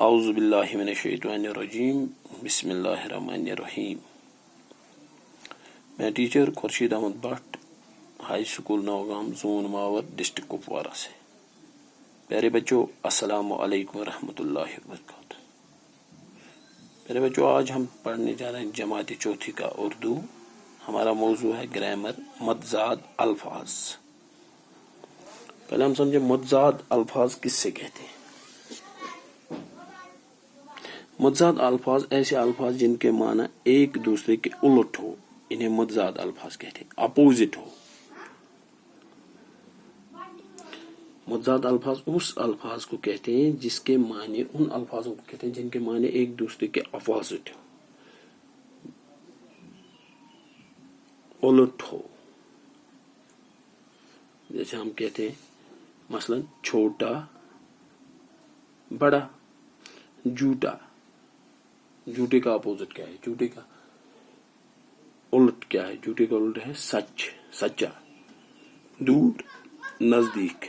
اعوذ باللہ من الشیطان الرجیم بسم اللہ الرحمن الرحیم۔ میں teacher Khurshid Ahmad Butt, high school Nowgam, zone Mawar, district Kupwara سے۔ پیارے بچوں، السلام علیکم ورحمۃ اللہ وبرکاتہ۔ پیارے بچوں، آج ہم پڑھنے جا رہے ہیں جماعت چوتھی کا اردو۔ ہمارا موضوع ہے گرامر، متضاد الفاظ۔ پہلے ہم سمجھے متضاد الفاظ کس سے کہتے ہیں۔ متضاد الفاظ ایسے الفاظ جن کے معنی ایک دوسرے کے الٹ ہو، انہیں متضاد الفاظ کہتے ہیں، اپوزٹ ہو۔ متضاد الفاظ اس الفاظ کو کہتے ہیں جس کے معنی، ان الفاظوں کو کہتے ہیں جن کے معنی ایک دوسرے کے اپوزٹ ہو، الٹ ہو۔ جیسے ہم کہتے ہیں مثلا چھوٹا، بڑا، جھوٹا۔ جھوٹے کا اپوزٹ کیا ہے؟ جھوٹے کا الٹ کیا ہے؟ جھوٹے کا الٹ ہے سچ، سچا، دور، نزدیک۔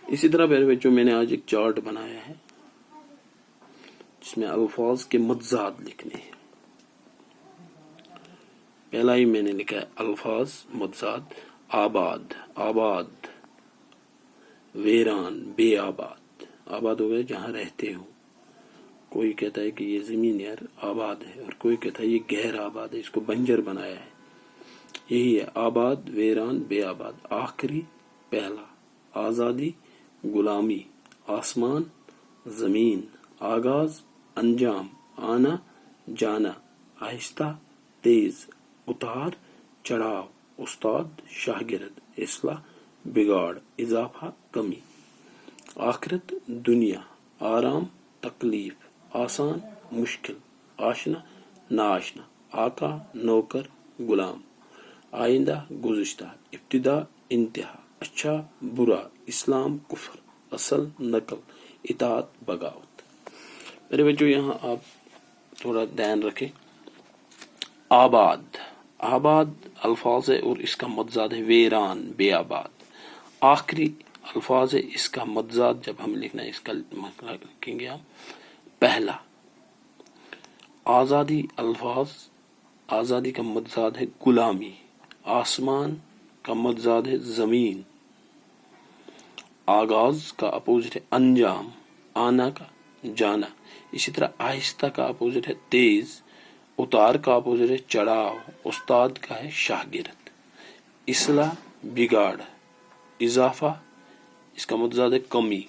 اسی طرح میرے بچوں، میں نے آج ایک چارٹ بنایا ہے جس میں الفاظ کے متضاد لکھنے ہیں۔ پہلا ہی میں نے لکھا ہے الفاظ متضاد: آباد، آباد، ویران، بے آباد۔ آباد ہو گئے جہاں رہتے ہو۔ کوئی کہتا ہے کہ یہ زمین یار آباد ہے، اور کوئی کہتا ہے یہ غیر آباد ہے، اس کو بنجر بنایا ہے۔ یہی ہے آباد، ویران، بے آباد۔ آخری، پہلا۔ آزادی، غلامی۔ آسمان، زمین۔ آغاز، انجام۔ آنا، جانا۔ آہستہ، تیز۔ اتار، چڑھاؤ۔ استاد، شاگرد۔ اصلاح، بگاڑ۔ اضافہ، کمی۔ آخرت، دنیا۔ آرام، تکلیف۔ آسان، مشکل۔ آشنا، ناآشنا۔ آقا، نوکر، غلام۔ آئندہ، گزشتہ۔ ابتدا، انتہا۔ اچھا، برا۔ اسلام، کفر۔ اصل، نقل۔ اطاعت، بغاوت۔ میرے بچوں، یہاں آپ تھوڑا دھیان رکھیں۔ آباد، آباد الفاظ ہے اور اس کا متضاد ہے ویران، بے آباد۔ آخری الفاظ ہے، اس کا متضاد جب ہم لکھنا ہے، اس کا لکھیں گے ہم پہلا۔ آزادی الفاظ، آزادی کا متضاد ہے غلامی۔ آسمان کا متضاد ہے زمین۔ آغاز کا اپوزٹ ہے انجام۔ آنا کا جانا۔ اسی طرح آہستہ کا اپوزٹ ہے تیز۔ اتار کا اپوزٹ ہے چڑھاؤ۔ استاد کا ہے شاگرد۔ اصلاح، بگاڑ۔ اضافہ، اس کا متضاد ہے کمی۔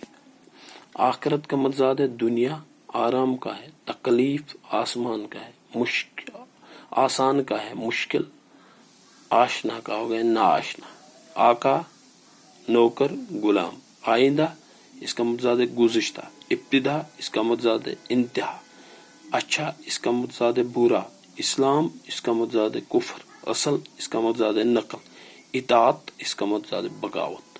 آخرت کا متضاد ہے دنیا۔ آرام کا ہے تکلیف۔ آسمان کا ہے مشکل، آسان کا ہے مشکل۔ آشنا کا ہو گیا ناآشنا۔ آقا، نوکر، غلام۔ آئندہ، اس کا متضاد ہے گزشتہ۔ ابتدا، اس کا متضاد ہے انتہا۔ اچھا، اس کا متضاد ہے برا۔ اسلام، اس کا متضاد ہے کفر۔ اصل، اس کا متضاد ہے نقل۔ اطاعت، اس کا متضاد ہے بغاوت۔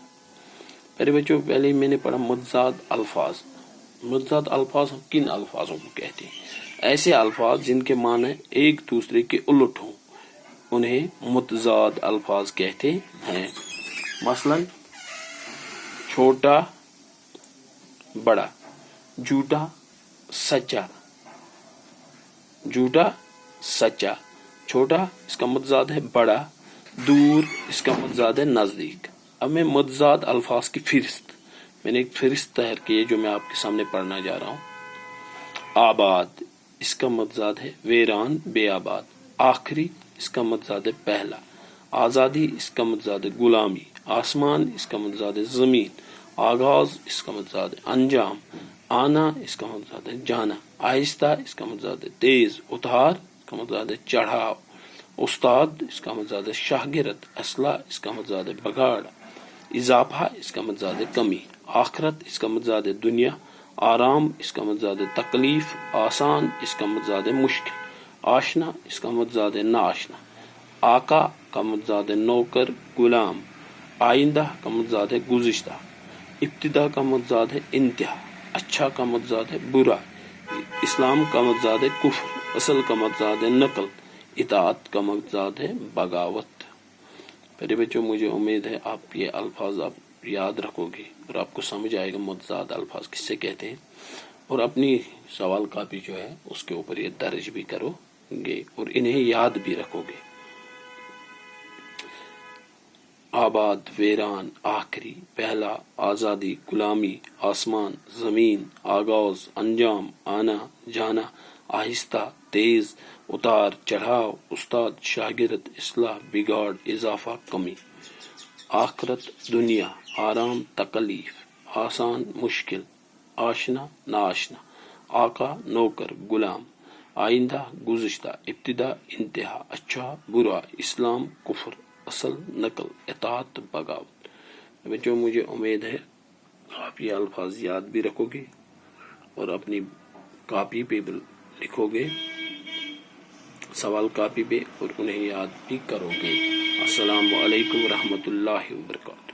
میرے بچوں، پہلے میں نے پڑھا متضاد الفاظ۔ متضاد الفاظ کن الفاظوں کو کہتے ہیں؟ ایسے الفاظ جن کے معنی ایک دوسرے کے الٹ ہوں، انہیں متضاد الفاظ کہتے ہیں۔ مثلا چھوٹا، بڑا، جھوٹا، سچا۔ جھوٹا، سچا۔ چھوٹا، اس کا متضاد ہے بڑا۔ دور، اس کا متضاد ہے نزدیک۔ اب میں متضاد الفاظ کی فہرست، میں نے ایک فہرست تیار کی ہے جو میں آپ کے سامنے پڑھنا جا رہا ہوں۔ آباد، اس کا متضاد ہے ویران، بے آباد۔ آخری، اس کا متضاد ہے پہلا۔ آزادی، اس کا متضاد ہے غلامی۔ آسمان، اس کا متضاد ہے زمین۔ آغاز، اس کا متضاد ہے انجام۔ آنا، اس کا متضاد ہے جانا۔ آہستہ، اس کا متضاد ہے تیز۔ اتار، اس کا متضاد ہے چڑھاؤ۔ استاد، اس کا متضاد ہے شاگرد۔ اصلاح، اس کا متضاد ہے بگاڑ۔ اضافہ، اس کا متضاد ہے کمی۔ آخرت، اس کا متضاد ہے دنیا۔ آرام، اس کا متضاد ہے تکلیف۔ آسان، اس کا متضاد ہے مشکل۔ آشنا، اس کا متضاد ہے ناآشنا۔ آقا کا متضاد ہے نوکر، غلام۔ آئندہ کا متضاد ہے گزشتہ۔ ابتدا کا متضاد ہے انتہا۔ اچھا کا متضاد ہے برا۔ اسلام کا متضاد ہے کفر۔ اصل کا متضاد ہے نقل۔ اطاعت کا متضاد ہے بغاوت۔ میرے بچوں، مجھے امید ہے آپ یہ الفاظ آپ یاد رکھو گے اور آپ کو سمجھ آئے گا متضاد الفاظ کس سے کہتے ہیں۔ اور اپنی سوال کاپی جو ہے اس کے اوپر یہ درج بھی کرو گے اور انہیں یاد بھی رکھو گے. آباد، ویران، آخری، پہلا، آزادی، غلامی، آسمان، زمین، آغاز، انجام، آنا، جانا، آہستہ، تیز، اتار چڑھاؤ، استاد، شاگرد، اصلاح، بگاڑ، اضافہ، کمی. آخرت، دنیا، آرام، تکلیف، آسان، مشکل، آشنا، ناشنا، آقا، نوکر، غلام، آئندہ، گزشتہ، ابتدا، انتہا، اچھا، برا، اسلام، کفر، اصل، نقل، اطاعت، بغاوت. بچوں مجھے امید ہے آپ یہ الفاظ یاد بھی رکھو گے اور اپنی کاپی پہ بھی لکھو گے، سوال کاپی پہ، اور انہیں یاد بھی کرو گے. السلام علیکم ورحمۃ اللہ وبرکاتہ.